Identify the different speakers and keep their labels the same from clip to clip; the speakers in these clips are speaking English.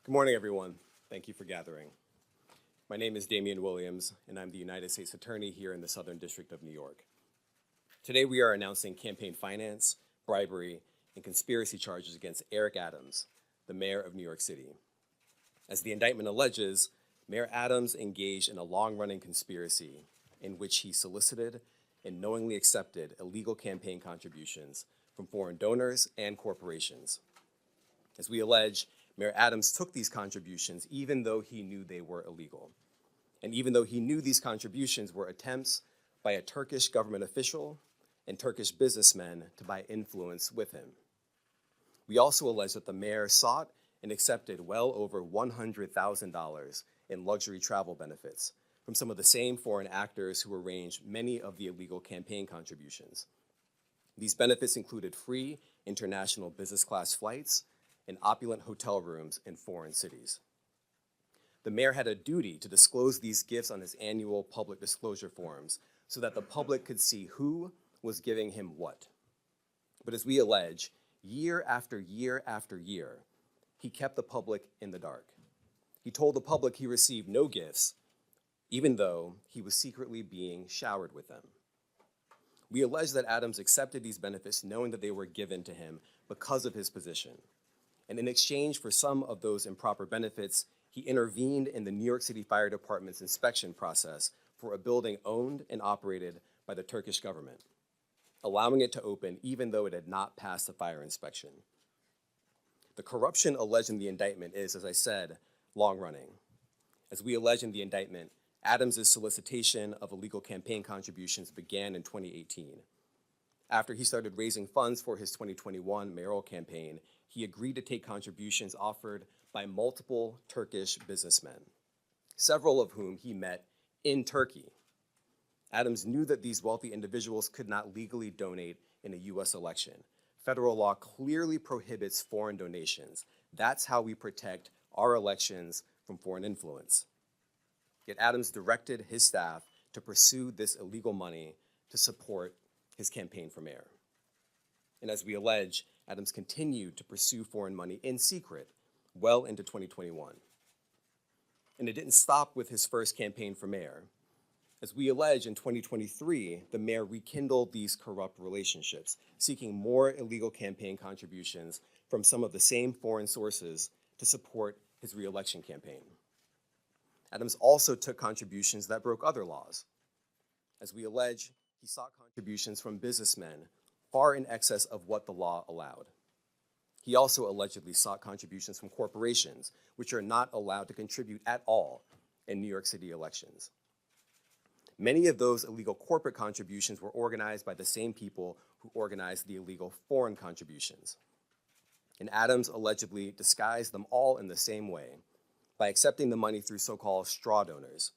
Speaker 1: Good morning, everyone. Thank you for gathering. My name is Damian Williams, and I'm the United States Attorney here in the Southern District of New York. Today, we are announcing campaign finance, bribery, and conspiracy charges against Eric Adams, the mayor of New York City. As the indictment alleges, Mayor Adams engaged in a long-running conspiracy in which he solicited and knowingly accepted illegal campaign contributions from foreign donors and corporations. As we allege, Mayor Adams took these contributions even though he knew they were illegal, and even though he knew these contributions were attempts by a Turkish government official and Turkish businessmen to buy influence with him. We also allege that the mayor sought and accepted well over $100,000 in luxury travel benefits from some of the same foreign actors who arranged many of the illegal campaign contributions. These benefits included free international business class flights and opulent hotel rooms in foreign cities. The mayor had a duty to disclose these gifts on his annual public disclosure forms so that the public could see who was giving him what. But as we allege, year after year after year, he kept the public in the dark. He told the public he received no gifts, even though he was secretly being showered with them. We allege that Adams accepted these benefits knowing that they were given to him because of his position. And in exchange for some of those improper benefits, he intervened in the New York City Fire Department's inspection process for a building owned and operated by the Turkish government, allowing it to open even though it had not passed the fire inspection. The corruption alleged in the indictment is, as I said, long-running. As we allege in the indictment, Adams' solicitation of illegal campaign contributions began in 2018. After he started raising funds for his 2021 mayoral campaign, he agreed to take contributions offered by multiple Turkish businessmen, several of whom he met in Turkey. Adams knew that these wealthy individuals could not legally donate in a US election. Federal law clearly prohibits foreign donations. That's how we protect our elections from foreign influence. Yet Adams directed his staff to pursue this illegal money to support his campaign for mayor. And as we allege, Adams continued to pursue foreign money in secret well into 2021. And it didn't stop with his first campaign for mayor. As we allege, in 2023, the mayor rekindled these corrupt relationships, seeking more illegal campaign contributions from some of the same foreign sources to support his re-election campaign. Adams also took contributions that broke other laws. As we allege, he sought contributions from businessmen far in excess of what the law allowed. He also allegedly sought contributions from corporations, which are not allowed to contribute at all in New York City elections. Many of those illegal corporate contributions were organized by the same people who organized the illegal foreign contributions. And Adams allegedly disguised them all in the same way by accepting the money through so-called straw donors.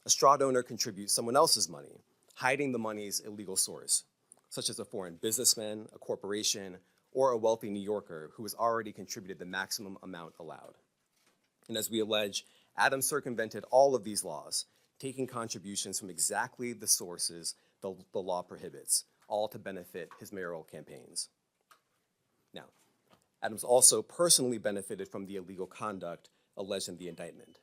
Speaker 1: A straw donor contributes someone else's money, hiding the money's illegal source, such as a foreign businessman, a corporation, or a wealthy New Yorker who has already contributed the maximum amount allowed. And as we allege, Adams circumvented all of these laws, taking contributions from exactly the sources the law prohibits, all to benefit his mayoral campaigns. Now, Adams also personally benefited from the illegal conduct alleged in the indictment.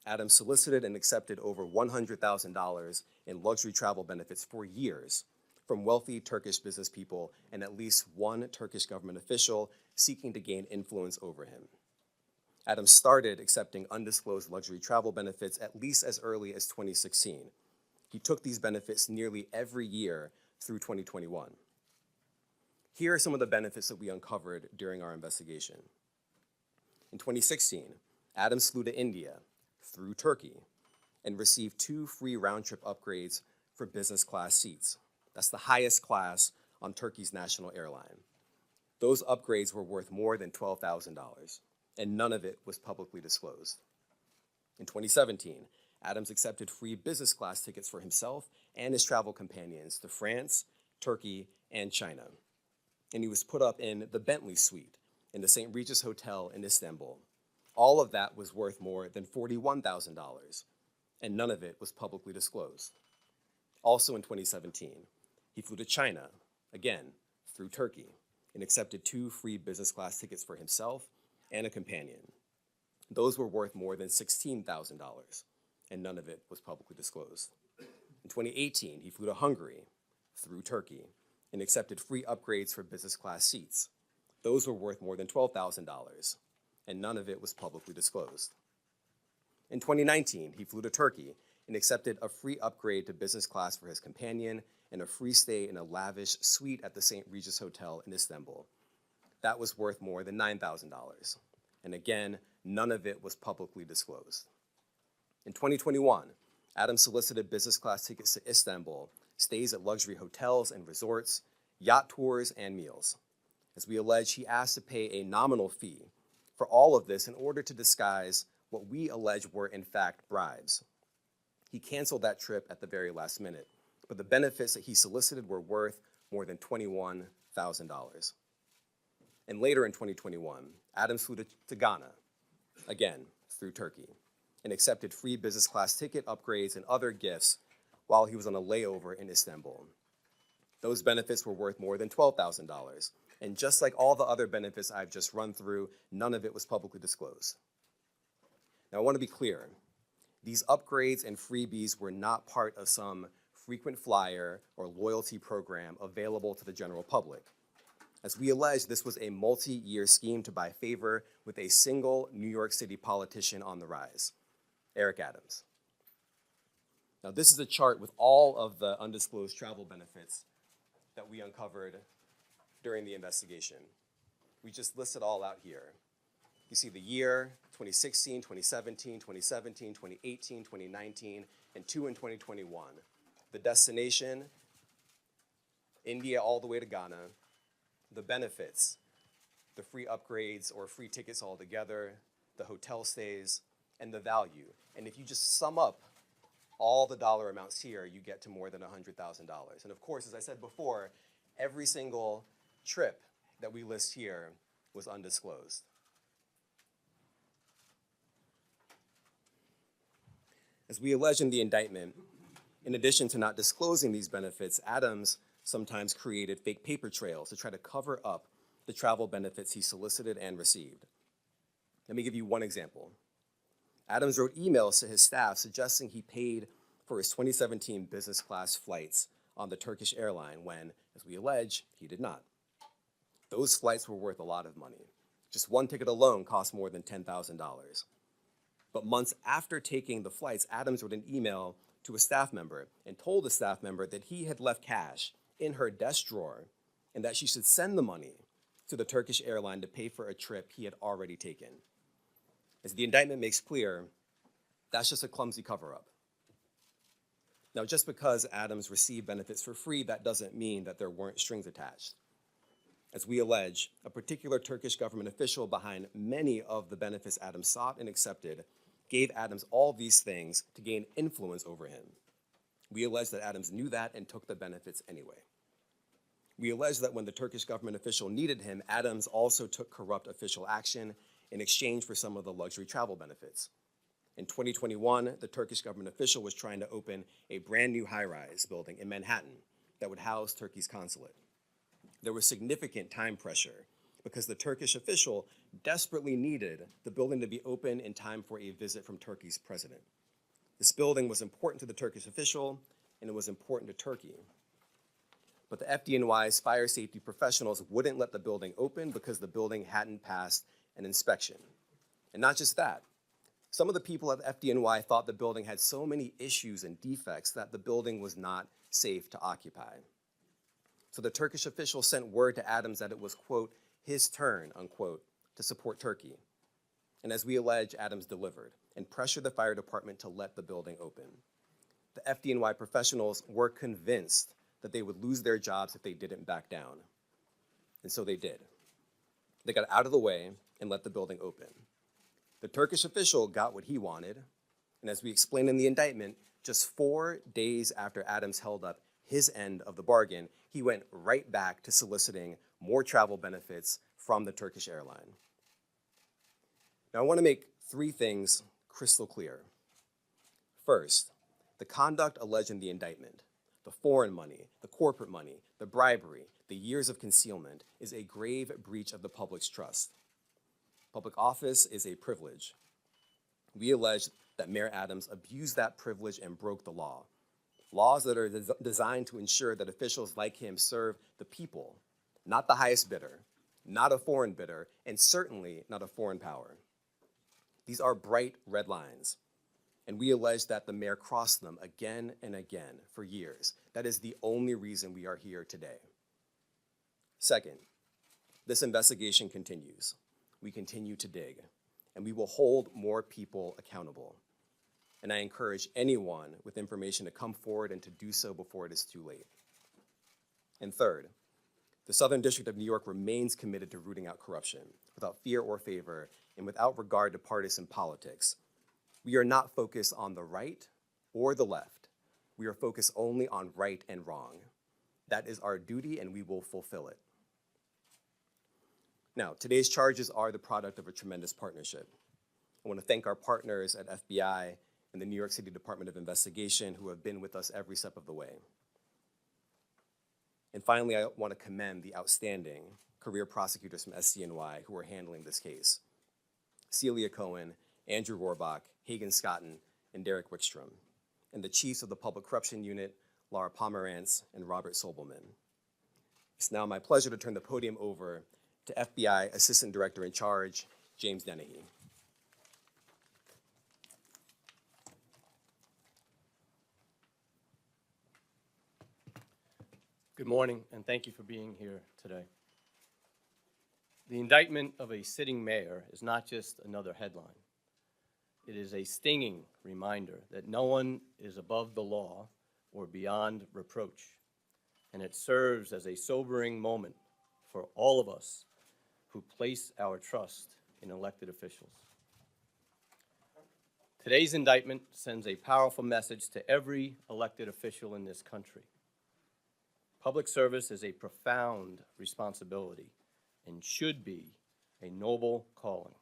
Speaker 1: Adams solicited and accepted over $100,000 in luxury travel benefits for years from wealthy Turkish business people and at least one Turkish government official seeking to gain influence over him. Adams started accepting undisclosed luxury travel benefits at least as early as 2016. He took these benefits nearly every year through 2021. Here are some of the benefits that we uncovered during our investigation. In 2016, Adams flew to India through Turkey and received 2 free round-trip upgrades for business class seats. That's the highest class on Turkey's national airline. Those upgrades were worth more than $12,000, and none of it was publicly disclosed. In 2017, Adams accepted free business class tickets for himself and his travel companions to France, Turkey, and China. And he was put up in the Bentley Suite in the St. Regis Hotel in Istanbul. All of that was worth more than $41,000, and none of it was publicly disclosed. Also in 2017, he flew to China, again, through Turkey, and accepted 2 free business class tickets for himself and a companion. Those were worth more than $16,000, and none of it was publicly disclosed. In 2018, he flew to Hungary through Turkey and accepted free upgrades for business class seats. Those were worth more than $12,000, and none of it was publicly disclosed. In 2019, he flew to Turkey and accepted a free upgrade to business class for his companion and a free stay in a lavish suite at the St. Regis Hotel in Istanbul. That was worth more than $9,000. And again, none of it was publicly disclosed. In 2021, Adams solicited business class tickets to Istanbul, stays at luxury hotels and resorts, yacht tours, and meals. As we allege, he asked to pay a nominal fee for all of this in order to disguise what we allege were in fact bribes. He canceled that trip at the very last minute, but the benefits that he solicited were worth more than $21,000. And later in 2021, Adams flew to Ghana, again through Turkey, and accepted free business class ticket upgrades and other gifts while he was on a layover in Istanbul. Those benefits were worth more than $12,000, and just like all the other benefits I've just run through, none of it was publicly disclosed. Now I want to be clear, these upgrades and freebies were not part of some frequent flyer or loyalty program available to the general public. As we allege, this was a multi-year scheme to buy favor with a single New York City politician on the rise, Eric Adams. Now this is a chart with all of the undisclosed travel benefits that we uncovered during the investigation. We just listed all out here. You see the year, 2016, 2017, 2017, 2018, 2019, and 2 in 2021. The destination, India all the way to Ghana. The benefits, the free upgrades or free tickets altogether, the hotel stays, and the value. And if you just sum up all the dollar amounts here, you get to more than $100,000. And of course, as I said before, every single trip that we list here was undisclosed. As we allege in the indictment, in addition to not disclosing these benefits, Adams sometimes created fake paper trails to try to cover up the travel benefits he solicited and received. Let me give you one example. Adams wrote emails to his staff suggesting he paid for his 2017 business class flights on the Turkish airline when, as we allege, he did not. Those flights were worth a lot of money. Just one ticket alone cost more than $10,000. But months after taking the flights, Adams wrote an email to a staff member and told the staff member that he had left cash in her desk drawer and that she should send the money to the Turkish airline to pay for a trip he had already taken. As the indictment makes clear, that's just a clumsy cover-up. Now, just because Adams received benefits for free, that doesn't mean that there weren't strings attached. As we allege, a particular Turkish government official behind many of the benefits Adams sought and accepted gave Adams all these things to gain influence over him. We allege that Adams knew that and took the benefits anyway. We allege that when the Turkish government official needed him, Adams also took corrupt official action in exchange for some of the luxury travel benefits. In 2021, the Turkish government official was trying to open a brand new high-rise building in Manhattan that would house Turkey's consulate. There was significant time pressure because the Turkish official desperately needed the building to be open in time for a visit from Turkey's president. This building was important to the Turkish official, and it was important to Turkey. But the FDNY's fire safety professionals wouldn't let the building open because the building hadn't passed an inspection. And not just that, some of the people at FDNY thought the building had so many issues and defects that the building was not safe to occupy. So the Turkish official sent word to Adams that it was, quote, his turn, unquote, to support Turkey. And as we allege, Adams delivered and pressured the fire department to let the building open. The FDNY professionals were convinced that they would lose their jobs if they didn't back down. And so they did. They got out of the way and let the building open. The Turkish official got what he wanted, and as we explained in the indictment, just 4 days after Adams held up his end of the bargain, he went right back to soliciting more travel benefits from the Turkish airline. Now, I want to make 3 things crystal clear. First, the conduct alleged in the indictment, the foreign money, the corporate money, the bribery, the years of concealment, is a grave breach of the public's trust. Public office is a privilege, We allege that Mayor Adams abused that privilege and broke the law. Laws that are designed to ensure that officials like him serve the people, not the highest bidder, not a foreign bidder, and certainly not a foreign power. These are bright red lines, and we allege that the mayor crossed them again and again for years. That is the only reason we are here today. Second, this investigation continues. We continue to dig, and we will hold more people accountable. And I encourage anyone with information to come forward and to do so before it is too late. And third, the Southern District of New York remains committed to rooting out corruption without fear or favor and without regard to partisan politics. We are not focused on the right or the left. We are focused only on right and wrong. That is our duty, and we will fulfill it. Now, today's charges are the product of a tremendous partnership. I want to thank our partners at FBI and the New York City Department of Investigation who have been with us every step of the way. And finally, I want to commend the outstanding career prosecutors from SCNY who are handling this case. Celia Cohen, Andrew Rohrbach, Hagen Scotton, and Derek Wickstrom, and the chiefs of the Public Corruption Unit, Laura Pomerantz and Robert Sobelman. It's now my pleasure to turn the podium over to FBI Assistant Director in Charge, James Dennehy.
Speaker 2: Good morning, and thank you for being here today. The indictment of a sitting mayor is not just another headline. It is a stinging reminder that no one is above the law or beyond reproach, and it serves as a sobering moment for all of us who place our trust in elected officials. Today's indictment sends a powerful message to every elected official in this country. Public service is a profound responsibility and should be a noble calling.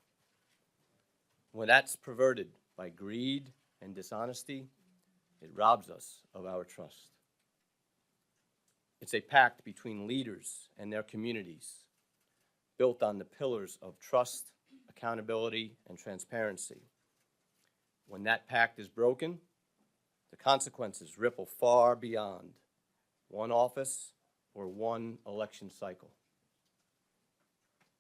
Speaker 2: When that's perverted by greed and dishonesty, it robs us of our trust. It's a pact between leaders and their communities, built on the pillars of trust, accountability, and transparency. When that pact is broken, the consequences ripple far beyond one office or one election cycle.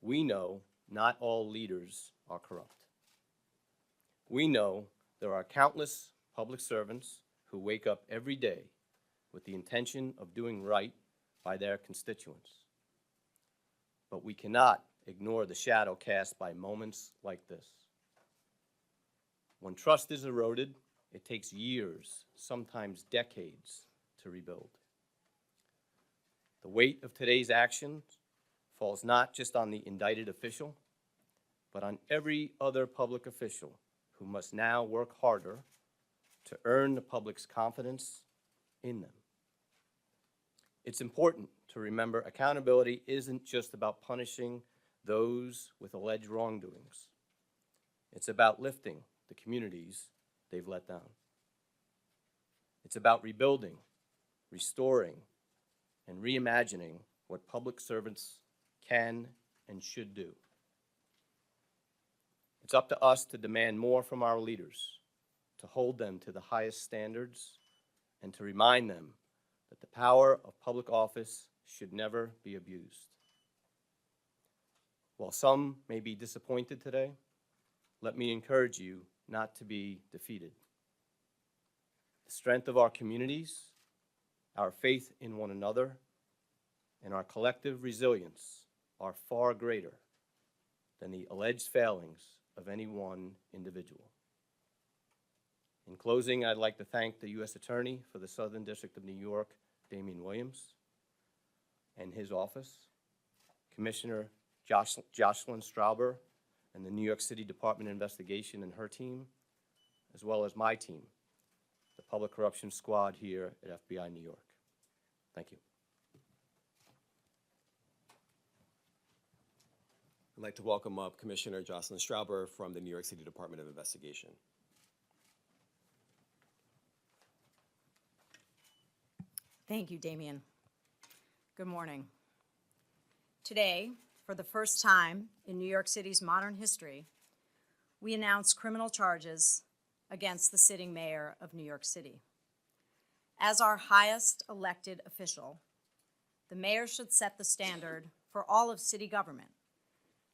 Speaker 2: We know not all leaders are corrupt. We know there are countless public servants who wake up every day with the intention of doing right by their constituents. But we cannot ignore the shadow cast by moments like this. When trust is eroded, it takes years, sometimes decades, to rebuild. The weight of today's actions falls not just on the indicted official, but on every other public official who must now work harder to earn the public's confidence in them. It's important to remember accountability isn't just about punishing those with alleged wrongdoings. It's about lifting the communities they've let down. It's about rebuilding, restoring, and reimagining what public servants can and should do. It's up to us to demand more from our leaders, to hold them to the highest standards, and to remind them that the power of public office should never be abused. While some may be disappointed today, let me encourage you not to be defeated. The strength of our communities, our faith in one another, and our collective resilience are far greater than the alleged failings of any one individual. In closing, I'd like to thank the U.S. Attorney for the Southern District of New York, Damian Williams, and his office, Commissioner Jocelyn Strauber, and the New York City Department of Investigation and her team, as well as my team, the Public Corruption Squad here at FBI New York. Thank you.
Speaker 1: I'd like to welcome up Commissioner Jocelyn Strauber from the New York City Department of Investigation.
Speaker 3: Thank you, Damian. Good morning. Today, for the first time in New York City's modern history, we announce criminal charges against the sitting mayor of New York City. As our highest elected official, the mayor should set the standard for all of city government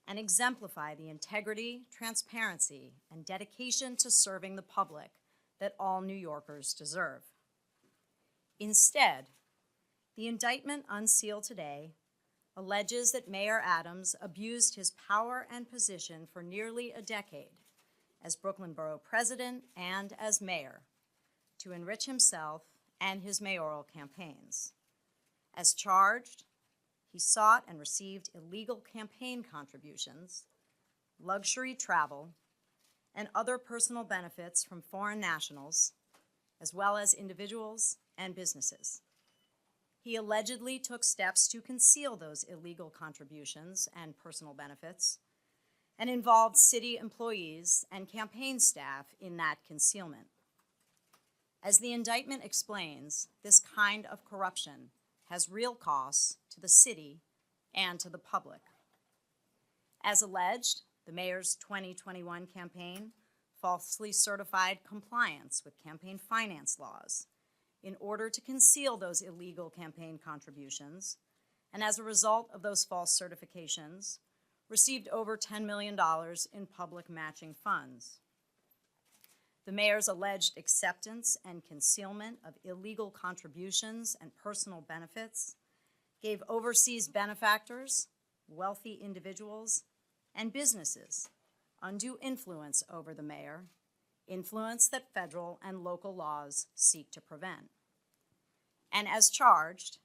Speaker 3: and exemplify the integrity, transparency, and dedication to serving the public that all New Yorkers deserve. Instead, the indictment unsealed today alleges that Mayor Adams abused his power and position for nearly a decade as Brooklyn Borough President and as mayor to enrich himself and his mayoral campaigns. As charged, he sought and received illegal campaign contributions, luxury travel, and other personal benefits from foreign nationals, as well as individuals and businesses. He allegedly took steps to conceal those illegal contributions and personal benefits and involved city employees and campaign staff in that concealment. As the indictment explains, this kind of corruption has real costs to the city and to the public. As alleged, the mayor's 2021 campaign falsely certified compliance with campaign finance laws in order to conceal those illegal campaign contributions, and as a result of those false certifications, received over $10 million in public matching funds. The mayor's alleged acceptance and concealment of illegal contributions and personal benefits gave overseas benefactors, wealthy individuals, and businesses undue influence over the mayor, influence that federal and local laws seek to prevent. And as charged,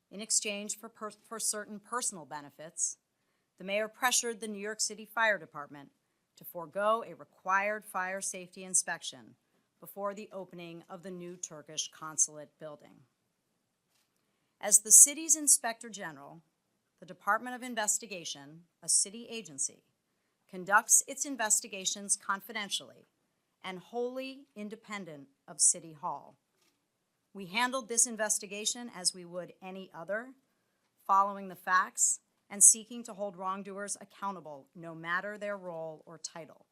Speaker 3: in exchange for certain personal benefits, the mayor pressured the New York City Fire Department to forego a required fire safety inspection before the opening of the new Turkish consulate building. As the city's Inspector General, the Department of Investigation, a city agency, conducts its investigations confidentially and wholly independent of City Hall. We handled this investigation as we would any other, following the facts and seeking to hold wrongdoers accountable no matter their role or title.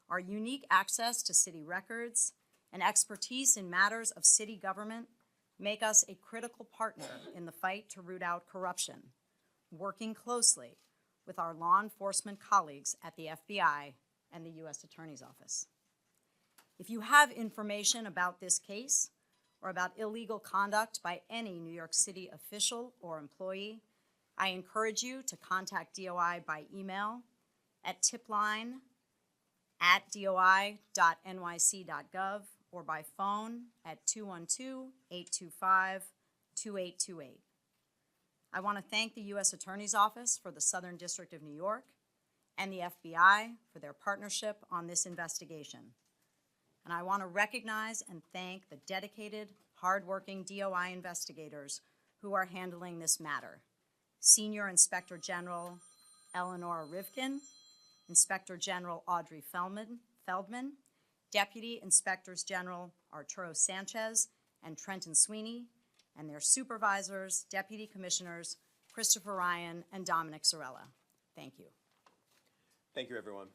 Speaker 3: Our unique access to city records and expertise in matters of city government make us a critical partner in the fight to root out corruption, working closely with our law enforcement colleagues at the FBI and the U.S. Attorney's Office. If you have information about this case or about illegal conduct by any New York City official or employee, I encourage you to contact DOI by email at tipline@doi.nyc.gov or by phone at 212-825-2828. I want to thank the U.S. Attorney's Office for the Southern District of New York and the FBI for their partnership on this investigation. And I want to recognize and thank the dedicated, hardworking DOI investigators who are handling this matter. Senior Inspector General Eleanor Rivkin, Inspector General Audrey Feldman, Deputy Inspectors General Arturo Sanchez and Trenton Sweeney, and their supervisors, Deputy Commissioners Christopher Ryan and Dominic Sorella. Thank you.
Speaker 1: Thank you, everyone.